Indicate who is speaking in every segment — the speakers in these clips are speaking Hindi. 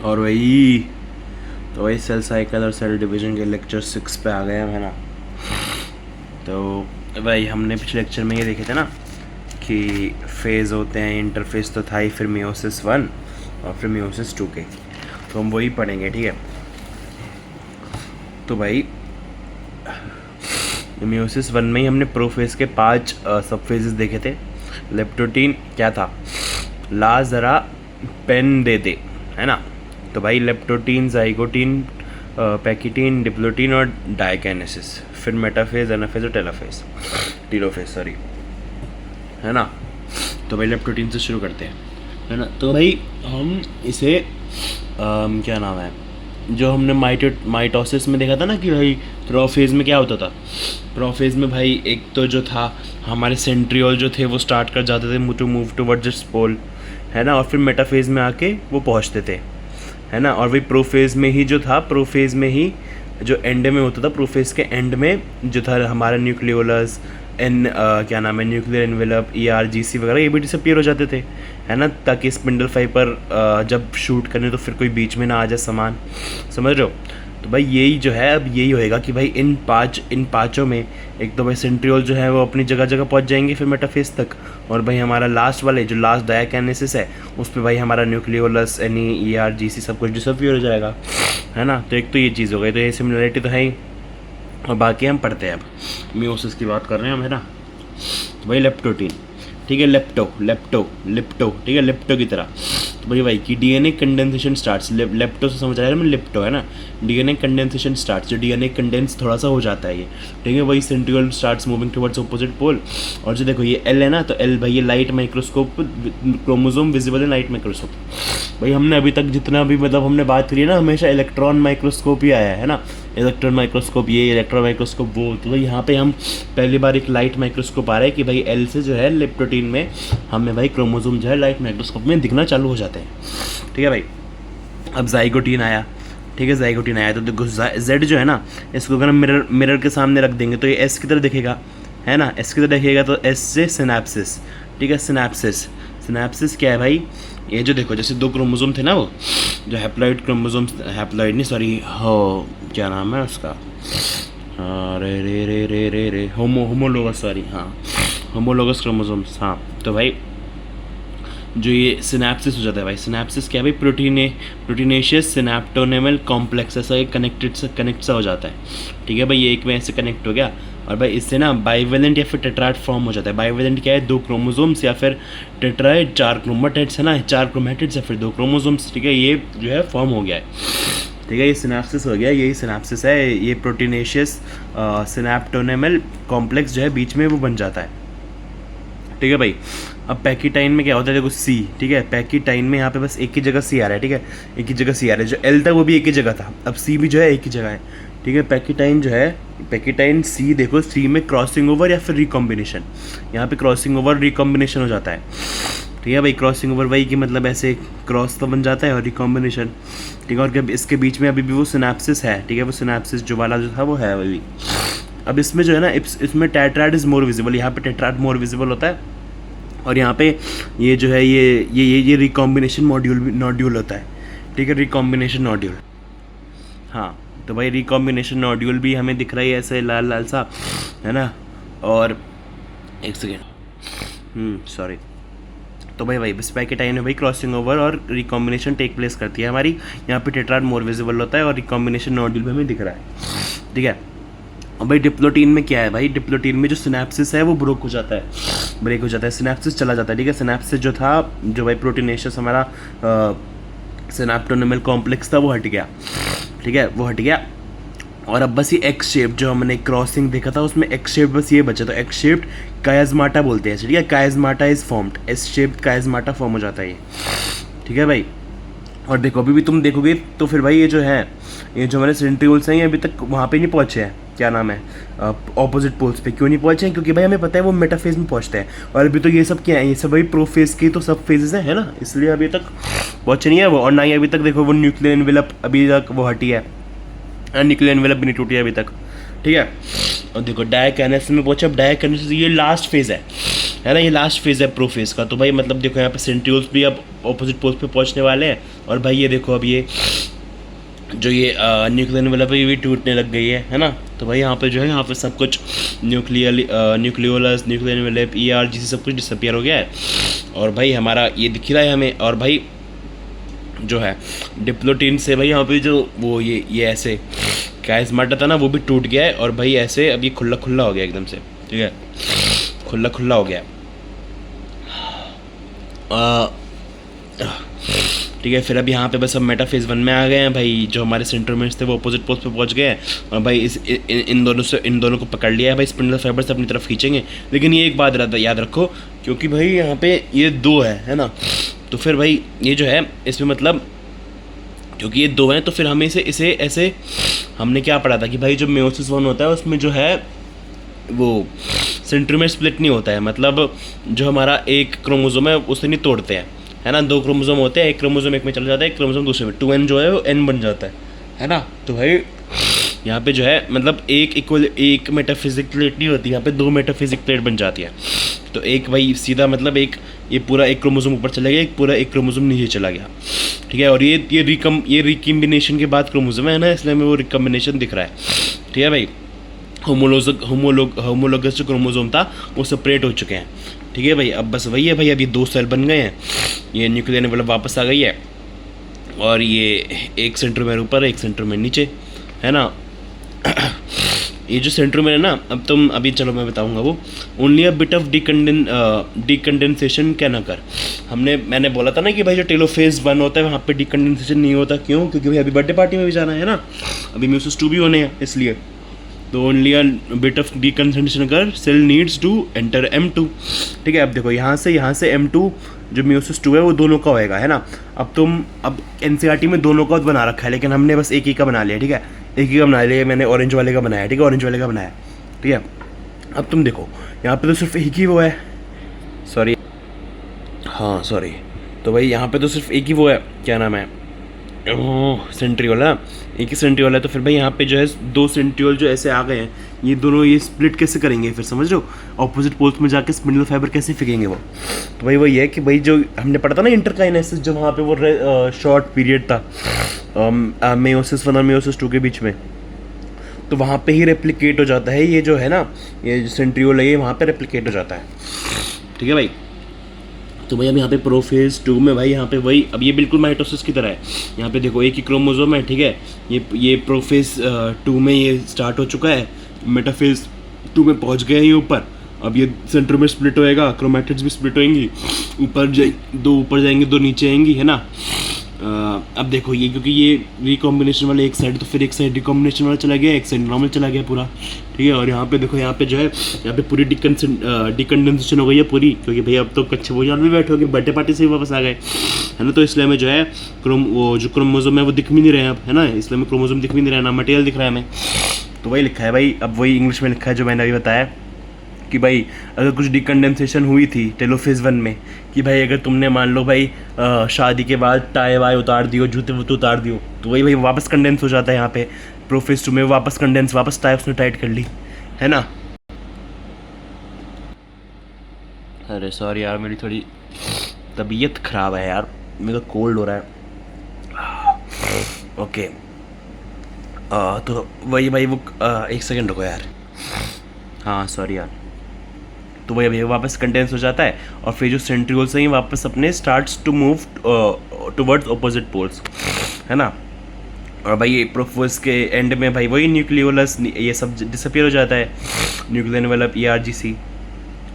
Speaker 1: और वही तो वही सेल साइकिल और सेल डिवीजन के लेक्चर 6 पे आ गए हम, है ना। तो भाई हमने पिछले लेक्चर में ये देखे थे ना कि फेज़ होते हैं, इंटरफेस तो था ही, फिर मियोसिस 1 और फिर मियोसिस 2 के, तो हम वही पढ़ेंगे, ठीक है। तो भाई मियोसिस 1 में ही हमने प्रोफेज के 5 सब फेजेस देखे थे। लेप्टोटीन क्या था, ला ज़रा पेन दे दे, है ना। तो भाई लेप्टोटीन, जाइगोटीन, पैकिटीन, डिप्लोटीन और डायकाइनेसिस, फिर मेटाफेज, एनाफेज और टेलोफेज सॉरी, है ना। तो भाई लेप्टोटीन से शुरू करते हैं, है ना। तो भाई हम इसे क्या नाम है, जो हमने माइटोसिस में देखा था ना कि भाई प्रोफेज में क्या होता था। प्रोफेज में भाई एक तो जो था हमारे सेंट्रियोल जो थे वो स्टार्ट कर जाते थे टू मूव टुवर्ड्स द पोल, है ना, और फिर मेटाफेज में आके वो पहुंचते थे, है ना। और वही प्रोफेज में ही जो था, प्रोफेज में ही जो एंड में होता था, प्रोफेज के एंड में जो था हमारा न्यूक्लियोलस, क्या नाम है, न्यूक्लियर एनवेलप, ERGC वगैरह, ये भी डिसअपीयर हो जाते थे, है ना, ताकि स्पिंडल फाइबर जब शूट करने तो फिर कोई बीच में ना आ जाए सामान, समझ रहे हो। तो भाई यही जो है अब यही होएगा कि भाई इन पाँचों में एक तो भाई सेंट्रियोल जो है वो अपनी जगह जगह पहुंच जाएंगे फिर मेटाफेज तक, और भाई हमारा लास्ट वाले जो लास्ट डायकाइनेसिस है उस पर भाई हमारा न्यूक्लियोलस, ERGC सब कुछ डिसअपीयर हो जाएगा, है ना। तो एक तो ये चीज़ हो गई, तो ये सिमिलरिटी तो है ही। और बाकी हम पढ़ते हैं, अब मियोसिस की बात कर रहे हैं हम, है ना। तो भाई लेप्टोटीन, ठीक है, लेप्टो, ठीक है, लेप्टो की तरह। तो भाई कि DNA कंडेंसेशन स्टार्ट्स, लेप्टो से समझ आ रहा है, लेप्टो, है ना। DNA कंडेंसेशन स्टार्ट्स, जो DNA कंडेंस थोड़ा सा हो जाता है ये, ठीक है। वही centriole starts moving towards opposite pole. और जो देखो ये L है ना, तो L भाई ये light microscope, chromosome visible in light microscope. भाई हमने अभी तक जितना भी मतलब हमने बात करी है ना, हमेशा इलेक्ट्रॉन माइक्रोस्कोप ही आया है ना, इलेक्ट्रॉन माइक्रोस्कोप ये, इलेक्ट्रॉन माइक्रोस्कोप वो। तो भाई यहाँ पे हम पहली बार एक लाइट माइक्रोस्कोप आ रहा है कि भाई L से जो है लेप्टोटीन में हमें भाई क्रोमोसोम जो है लाइट माइक्रोस्कोप में दिखना चालू हो जाते हैं, ठीक है भाई। अब जाइगोटीन आया, ठीक है, जाइगोटीन आया तो देखो Z जो है ना, इसको अगर हम मिरर के सामने रख देंगे तो ये S की तरह दिखेगा, है ना, S की तरह दिखेगा। तो S से सिनेप्सिस, ठीक है, सिनेप्सिस क्या है भाई, ये जो देखो जैसे 2 क्रोमोसोम थे ना, वो जो हैप्लॉइड क्रोमोसोम, हैप्लॉइड नहीं सॉरी, हो क्या नाम है उसका, रे रे रे रे रे रे होमोलोगस, सॉरी, हाँ, होमोलोगस क्रोमोसोम्स, हाँ। तो भाई जो ये सिनेप्सिस हो जाता है, भाई सिनेप्सिस क्या है भाई, प्रोटीनेशियस सिनेप्टोनेमल कॉम्प्लेक्स, ऐसा एक कनेक्ट सा हो जाता है, ठीक है भाई। ये एक में ऐसे कनेक्ट हो गया, और भाई इससे ना बाइवेलेंट या फिर टेट्राइड फॉर्म हो जाता है। बाइवेलेंट क्या है, 2 क्रोमोसोम्स, या फिर टेट्राइड 4 क्रोमेटिड्स, है ना, 4 क्रोमेटिड्स या फिर 2 क्रोमोसोम्स, ठीक है, ये जो है फॉर्म हो गया है, ठीक है। ये सिनेप्सिस हो गया, यही सिनेप्सिस है, ये प्रोटीनेशियस सिनेप्टोनेमल कॉम्प्लेक्स जो है बीच में वो बन जाता है, ठीक है भाई। अब पैकीटाइन में क्या होता है, देखो C, ठीक है, पैकीटाइन में यहाँ पे बस एक ही जगह C आ रहा है, ठीक है, एक ही जगह C आ रहा है। जो L था वो भी एक ही जगह था, अब C भी जो है एक ही जगह है, ठीक है। पैकीटाइन जो है, पैकीटाइन C, देखो C में क्रॉसिंग ओवर या फिर रिकॉम्बिनेशन, यहाँ पे क्रॉसिंग ओवर रिकॉम्बिनेशन हो जाता है, ठीक है भाई। क्रॉसिंग ओवर वही कि मतलब ऐसे क्रॉस तो बन जाता है, और रिकॉम्बिनेशन, ठीक है। और इसके बीच में अभी भी वो सिनेप्सिस है, ठीक है, वो सिनेप्सिस जो वाला जो था वो है अभी। अब इसमें जो है ना, इसमें टेट्राइड इज मोर विजिबल, यहाँ पे टेट्राइड मोर विजिबल होता है, और यहाँ पे ये जो है ये रिकॉम्बिनेशन नॉड्यूल होता है, ठीक है, रिकॉम्बिनेशन नॉड्यूल, हाँ। तो भाई रिकॉम्बिनेशन नॉड्यूल भी हमें दिख रहा है ऐसे लाल लाल सा, है ना। और एक सेकेंड, सॉरी। तो भाई बस पैकेटाइन में भाई क्रॉसिंग ओवर और रिकॉम्बिनेशन टेक प्लेस करती है हमारी, यहाँ पे टेट्राइड मोर विजिबल होता है और रिकॉम्बिनेशन नॉड्यूल भी हमें दिख रहा है, ठीक है। और भाई डिप्लोटीन में क्या है, भाई डिप्लोटीन में जो सिनेप्सिस है वो ब्रेक हो जाता है, सिनेप्सिस चला जाता है, ठीक है। सिनेप्सिस जो था, जो भाई प्रोटीनेशियस हमारा सिनेप्टोनेमल कॉम्प्लेक्स था वो हट गया, ठीक है, वो हट गया। और अब बस ये एक्स शेप जो हमने क्रॉसिंग देखा था उसमें एक्स शेप बस ये बचा, तो एक्स शेप्ड कायज़माटा बोलते हैं, ठीक है, chiasmata is formed, S shaped chiasmata form हो जाता है ये, ठीक है भाई। और देखो अभी भी तुम देखोगे तो फिर भाई ये जो है, ये जो हमारे सेंट्रियोल्स हैं ये अभी तक वहाँ पे नहीं पहुँचे हैं, क्या नाम है, ऑपोजिट पोल्स पे क्यों नहीं पहुँचे हैं, क्योंकि भाई हमें पता है वो मेटाफेज में पहुँचते हैं, और अभी तो ये सब क्या है, ये सब भाई प्रोफेज की तो सब फेजेस हैं, है ना, इसलिए अभी तक पहुँचे नहीं है वो। और ना ही अभी तक देखो वो न्यूक्लियर एनवेलप अभी तक वो हटी है, न्यूक्लियर एनवेलप भी नहीं टूटी है अभी तक, ठीक है। और देखो डायकाइनेसिस में पहुँचे, अब डायकाइनेसिस ये लास्ट फेज़ है, है ना, ये लास्ट फेज़ है प्रोफेज का। तो भाई मतलब देखो यहाँ पे सेंट्रियोल्स भी अब ऑपोजिट पोल्स पे पहुँचने वाले हैं। और भाई ये देखो अब ये जो ये न्यूक्लियर एनवेलप है ये भी टूटने लग गई है ना। तो भाई यहाँ पे जो है यहाँ पे सब कुछ न्यूक्लियोलस, न्यूक्लियर एनवेलप, ERGC सब कुछ डिसअपियर हो गया है। और भाई हमारा ये दिख रहा है हमें। और भाई जो है डिप्लोटीन से भाई यहाँ पे जो वो ये ऐसे कैज़माटा था ना वो भी टूट गया है। और भाई ऐसे अब ये खुला खुला हो गया एकदम से, ठीक है, खुला खुला हो गया, ठीक है। फिर अब यहाँ पे बस हम मेटा फेज़ 1 में आ गए हैं भाई। जो हमारे सेंट्रोमेर्स थे वो अपोजिट पोल्स पे पहुँच गए हैं। और भाई इन दोनों को पकड़ लिया है भाई। स्पिंडल फाइबर से अपनी तरफ खींचेंगे। लेकिन ये एक बात याद रखो, क्योंकि भाई यहाँ पे ये 2 है ना। तो फिर भाई ये जो है इसमें मतलब क्योंकि ये 2 हैं तो फिर हमें इसे ऐसे हमने क्या पढ़ा था कि भाई जो मेयोसिस 1 होता है उसमें जो है वो सेंट्रोमेर स्प्लिट नहीं होता है। मतलब जो हमारा एक क्रोमोसोम है उसे नहीं तोड़ते हैं, है ना। 2 क्रोमोसोम होते हैं, एक क्रोमोसोम एक में चला जाता है, एक क्रोमोसोम दूसरे में। 2n जो है वो n बन जाता है ना। तो भाई यहाँ पे जो है मतलब एक मेटाफिजिक प्लेट नहीं होती, यहाँ पे 2 मेटाफिजिक प्लेट बन जाती है। तो एक भाई सीधा मतलब ये पूरा एक क्रोमोसोम ऊपर चला गया, पूरा एक क्रोमोसोम नीचे चला गया, ठीक है। और ये रिकम्बिनेशन के बाद क्रोमोसोम है ना, इसलिए हमें वो रिकम्बिनेशन दिख रहा है, ठीक है भाई। होमोलोगस जो क्रोमोसोम था वो सेपरेट हो चुके हैं, ठीक है भाई। अब बस वही है भाई, अब ये 2 सेल बन गए हैं। ये न्यूक्लियर एनवेलप वापस आ गई है। और ये एक सेंट्रोमेर ऊपर एक सेंट्रोमेर नीचे, है ना। ये जो सेंट्रोमेर है ना, अब तुम अभी चलो मैं बताऊंगा वो। ओनली अ बिट ऑफ डिकंडेंसेशन क्या ना कर। मैंने बोला था ना कि भाई जो टेलोफेज 1 होता है वहाँ पे डिकंडेंसेशन नहीं होता। क्यों? क्योंकि भाई अभी बर्थडे पार्टी में भी जाना है ना, अभी मेयोसिस 2 भी होने हैं इसलिए। तो ओनली अ बिट ऑफ डिकंडेंसेशन कर cell needs to enter M2, ठीक है। अब देखो यहाँ से M2 जो मेयोसिस 2 है वो दोनों का होएगा, है ना। अब NCERT में दोनों का बना रखा है, लेकिन हमने बस एक ही का बना लिया, ठीक है। एक ही का बना लिया, मैंने ऑरेंज वाले का बनाया, ठीक है, ऑरेंज वाले का बनाया, ठीक है। अब तुम देखो यहाँ पे तो सिर्फ एक ही वो है, सॉरी, तो भाई यहाँ पे तो सिर्फ एक ही वो है, क्या नाम है, सेंट्रियोल है, एक ही सेंट्रियोल है। तो फिर भाई यहाँ पे जो है 2 सेंट्रियोल जो ऐसे आ गए हैं, ये दोनों ये स्प्लिट कैसे करेंगे फिर, समझ लो ऑपोजिट पोल्स में जाके स्पिंडल फाइबर कैसे फेंकेंगे वो। तो भाई वही है कि भाई जो हमने पढ़ा था ना इंटरकाइनेसिस, जो वहाँ पे वो शॉर्ट पीरियड था मेयोसिस 1 और मेयोसिस 2 के बीच में, तो वहाँ पे ही रेप्लिकेट हो जाता है ये जो है ना, ये जो सेंट्रियोल है ये वहाँ पे रेप्लिकेट हो जाता है, ठीक है भाई। तो भाई अब यहाँ पे प्रोफेज 2 में भाई यहाँ पे वही, अब ये बिल्कुल माइटोसिस की तरह है। यहाँ पे देखो एक ही क्रोमोसोम है, ठीक है। ये प्रोफेज 2 में ये स्टार्ट हो चुका है, मेटाफेज 2 में पहुँच गए हैं ये ऊपर। अब ये सेंटर में स्प्लिट होएगा, क्रोमैटिड्स भी स्प्लिट होएंगी, दो ऊपर जाएंगी 2 नीचे आएंगी, है ना। अब देखो ये क्योंकि ये रिकॉम्बिनेशन वाले एक साइड, तो फिर एक साइड रिकॉम्बिनेशन वाला चला गया, एक साइड नॉर्मल चला गया पूरा, ठीक है। और यहाँ पे देखो यहाँ पे जो है यहाँ पे पूरी डिकंडेंसेशन हो गई है पूरी, क्योंकि भैया अब तो कच्चे भोजन भी बैठे हो गए, बर्थडे पार्टी से ही वापस आ गए, है ना। तो इसलिए हमें जो है वो जो क्रोमोसोम है वो दिख भी नहीं रहे हैं अब, है ना। इसलिए हमें क्रोमोसोम दिख भी नहीं रहा है ना, मटेरियल दिख रहा है हमें। तो वही लिखा है भाई, अब वही इंग्लिश में लिखा है जो मैंने अभी बताया कि भाई अगर कुछ डिकंडेंसेशन हुई थी टेलोफेज 1 में, कि भाई अगर तुमने मान लो भाई शादी के बाद टाई वाई उतार दियो, जूते वूते उतार दियो, तो वही भाई वापस कंडेंस हो जाता है यहाँ पे प्रोफेज 2 में, वापस कंडेंस, वापस टाई उसने टाइट कर ली, है ना। अरे सॉरी यार, मेरी थोड़ी तबीयत ख़राब है यार, मेरे को कोल्ड हो रहा है। ओके, तो वही भाई वो 1 सेकेंड रुको यार, हाँ सॉरी यार। तो वही भैया वापस कंडेंस हो जाता है और फिर जो सेंट्रियोल्स हैं वापस अपने starts to move towards opposite poles, है ना। और भाई ये प्रोफेज के एंड में भाई वही न्यूक्लियोलस ये सब डिसअपियर हो जाता है, न्यूक्लियर एनवेलप, ERGC।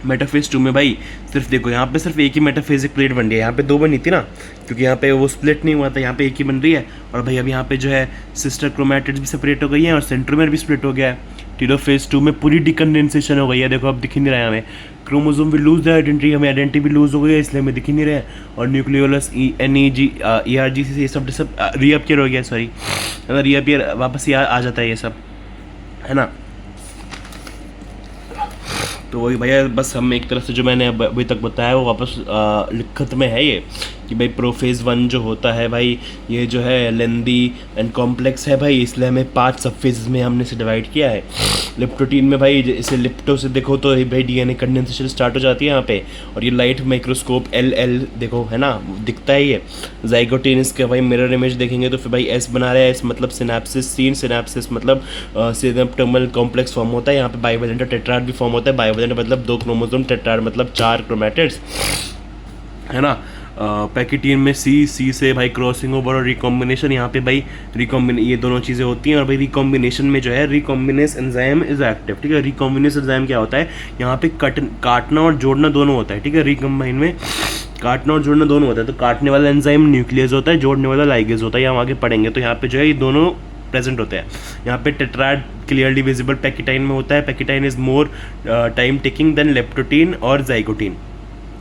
Speaker 1: मेटाफेज 2 में भाई सिर्फ देखो यहाँ पे सिर्फ एक ही मेटाफेजिक प्लेट बन रही है, यहाँ पे 2 बनी थी ना, क्योंकि यहाँ पे वो स्प्लिट नहीं हुआ था, यहाँ पे एक ही बन रही है। और भाई अब यहाँ पे जो है सिस्टर क्रोमैटिड्स भी सेपरेट हो गई हैं और सेंट्रोमेर भी स्प्लिट हो गया है। टेलोफेज 2 में पूरी डिकंडेंसेशन हो गई है, देखो अब दिख ही नहीं रहा है हमें, क्रोमोसोम भी लूज है आइडेंटिटी, हमें आइडेंटिटी भी लूज हो गई है, इसलिए हमें दिख ही नहीं रहा है। और न्यूक्लियोलस ERGC से ये सब रीअपियर हो गया, सॉरी, रीअपियर वापस ही आ जाता है ये सब, है ना। तो वही भैया बस हम एक तरह से जो मैंने अभी तक बताया वो वापस लिखत में है ये, कि भाई प्रोफेज 1 जो होता है भाई ये जो है लेंदी एंड कॉम्प्लेक्स है भाई, इसलिए हमें 5 सब फेजेस में हमने इसे डिवाइड किया है। लिप्टोटीन में भाई इसे लिप्टो से देखो तो भाई डीएनए कंडेंसेशन स्टार्ट हो जाती है यहाँ पे, और ये लाइट माइक्रोस्कोप एल देखो है ना दिखता है ये। जाइगोटीन इसके भाई मिरर इमेज देखेंगे तो फिर भाई एस बना रहा है, एस मतलब सिनेप्सिस सीन, सिनेप्सिस मतलब सिनेप्टोमल कॉम्प्लेक्स फॉर्म होता है, यहाँ पे बाइवेलेंट टेट्राड भी फॉर्म होता है। बाइवेलेंट मतलब 2 क्रोमोसोम, टेट्राड मतलब 4 क्रोमैटिड्स है ना। पैकेटीन में सी से भाई क्रॉसिंग ओवर और रिकॉम्बिनेशन, यहाँ पे भाई ये दोनों चीज़ें होती हैं। और भाई रिकॉम्बिनेशन में जो है रिकॉम्बिनेस एंजाइम इज एक्टिव, ठीक है। रिकॉम्बिनेस एंजाइम क्या होता है, यहाँ पे काटना और जोड़ना दोनों होता है, ठीक है। रिकम्बाइन में काटना और जोड़ना दोनों होता है, तो काटने वाला एंजाइम न्यूक्लियस होता है, जोड़ने वाला लाइगेज होता है, यहाँ आगे पढ़ेंगे। तो यहाँ पे जो है ये दोनों प्रेजेंट होते हैं। यहाँ पे टेट्राड क्लियरली विजिबल पैकेटाइन में होता है। Pachytene is more time taking than leptotene और जाइगोटीन।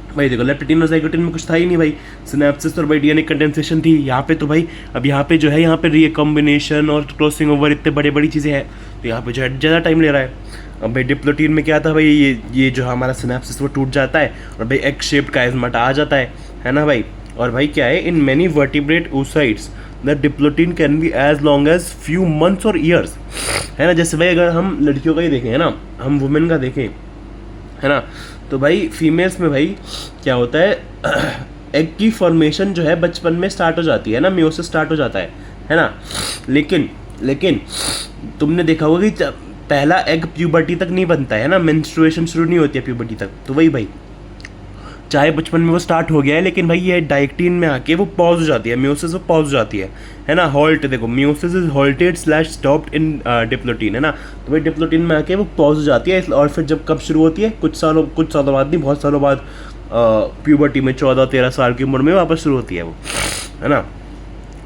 Speaker 1: भाई देखो लेप्टोटीन और जाइगोटीन में कुछ था ही नहीं भाई, सिनेप्सिस और भाई डीएनए कंडेंसेशन थी। यहाँ पे तो भाई अब यहाँ पे जो है यहाँ पे रिकॉम्बिनेशन और क्रॉसिंग ओवर इतने बड़ी चीज़ें हैं, तो यहाँ पे जो है ज़्यादा टाइम ले रहा है। अब भाई डिप्लोटीन में क्या था भाई, ये जो हमारा सिनेप्सिस वो टूट जाता है और भाई एग शेप्ड काइज़मेटा आ जाता है ना भाई। और भाई क्या है, in many vertebrate oocytes the diplotene can be as long as few months और ईयर्स, है ना। जैसे भाई अगर हम लड़कियों का ही देखें है ना, हम वुमेन का देखें है ना, तो भाई फीमेल्स में भाई क्या होता है एग की फॉर्मेशन जो है बचपन में स्टार्ट हो जाती है ना, मियोसिस स्टार्ट हो जाता है ना। लेकिन तुमने देखा होगा कि पहला एग प्यूबर्टी तक नहीं बनता है ना, मेंस्ट्रुएशन शुरू नहीं होती है प्यूबर्टी तक। तो वही भाई चाहे बचपन में वो स्टार्ट हो गया है, लेकिन भाई ये डायक्टीन में आके वो पॉज हो जाती है, मियोसिस वो पॉज हो जाती है ना। हॉल्ट देखो, meiosis is halted slash stopped in diplotene, है ना। तो भाई डिप्लोटीन में आके वो पॉज हो जाती है। और फिर जब कब शुरू होती है, कुछ सालों बाद नहीं, बहुत सालों बाद प्यूबर्टी में 14-13 साल की उम्र में वापस शुरू होती है वो, है ना।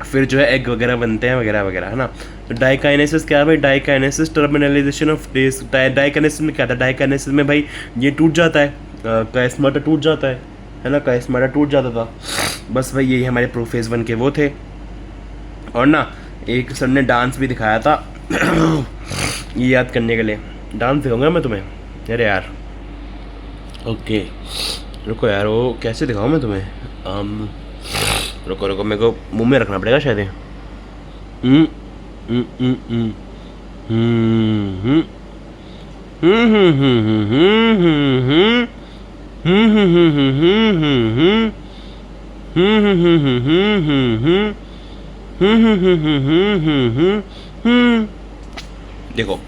Speaker 1: फिर जो है एग वगैरह बनते हैं वगैरह वगैरह, है ना। तो डाइकाइनेसिस क्या है भाई, diakinesis terminalisation of days. Diakinesis में क्या था, डाइकाइनेसिस में भाई ये टूट जाता है, काइस्माटा टूट जाता है ना, काइस्माटा टूट जाता था। बस भाई यही हमारे प्रोफेज 1 के वो थे। और ना एक सर ने डांस भी दिखाया था ये याद करने के लिए, डांस दिखाऊंगा मैं तुम्हें। अरे यार ओके रुको यार, वो कैसे दिखाऊँ मैं तुम्हें, रुको मेरे को मुंह में रखना पड़ेगा शायद। देखो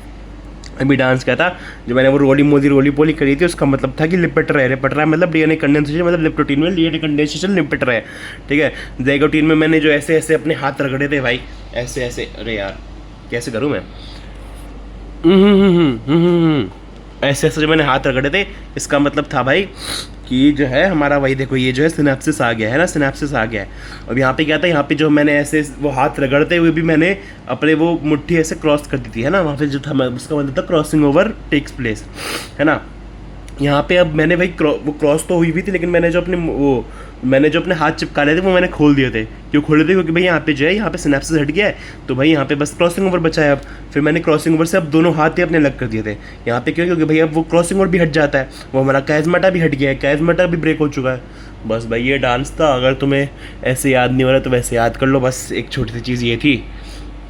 Speaker 1: अभी डांस क्या था, जो मैंने वो रोली पोली करी थी, उसका मतलब था कि लिपट रहा है मतलब डीएनए कंडेंसेशन, मतलब लिप्टोटीन में डीएनए कंडेंसेशन लिपट रहा है, ठीक है। जाइगोटीन में मैंने जो ऐसे ऐसे अपने हाथ रगड़े थे भाई, ऐसे ऐसे, अरे यार कैसे करूँ मैं, ऐसे ऐसे जो मैंने हाथ रगड़े थे, इसका मतलब था भाई कि जो है हमारा वही देखो ये जो है सिनेप्सिस आ गया है ना, सिनेप्सिस आ गया है। अब यहाँ पे क्या था, यहाँ पे जो मैंने ऐसे वो हाथ रगड़ते हुए भी मैंने अपने वो मुट्ठी ऐसे क्रॉस कर दी थी, है ना। वहाँ पे जो था उसका मतलब था क्रॉसिंग ओवर टेक्स प्लेस, है ना। यहाँ पे अब मैंने भाई वो क्रॉस तो हुई भी थी, लेकिन मैंने जो अपने हाथ चिपका रहे थे वो मैंने खोल दिए थे। क्यों खोले थे, क्योंकि भाई यहाँ पे जो है यहाँ पे सिनेप्सिस हट गया है, तो भाई यहाँ पे बस क्रॉसिंग ओवर बचा है। अब फिर मैंने क्रॉसिंग ओवर से अब दोनों हाथ ही अपने अलग कर दिए थे यहाँ पे। क्यों, क्योंकि भाई अब वो क्रॉसिंग ओवर भी हट जाता है, वो हमारा काइज़मेटा भी हट गया है, काइज़मेटा भी ब्रेक हो चुका है। बस भाई ये डांस था, अगर तुम्हें ऐसे याद नहीं हो रहा तो वैसे याद कर लो, बस एक छोटी सी चीज़ ये थी।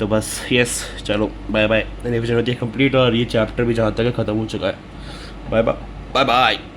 Speaker 1: तो बस यस, चलो बाय बाय, रिविजन होती है कंप्लीट, और ये चैप्टर भी जहाँ तक है ख़त्म हो चुका है। Bye bye bye bye.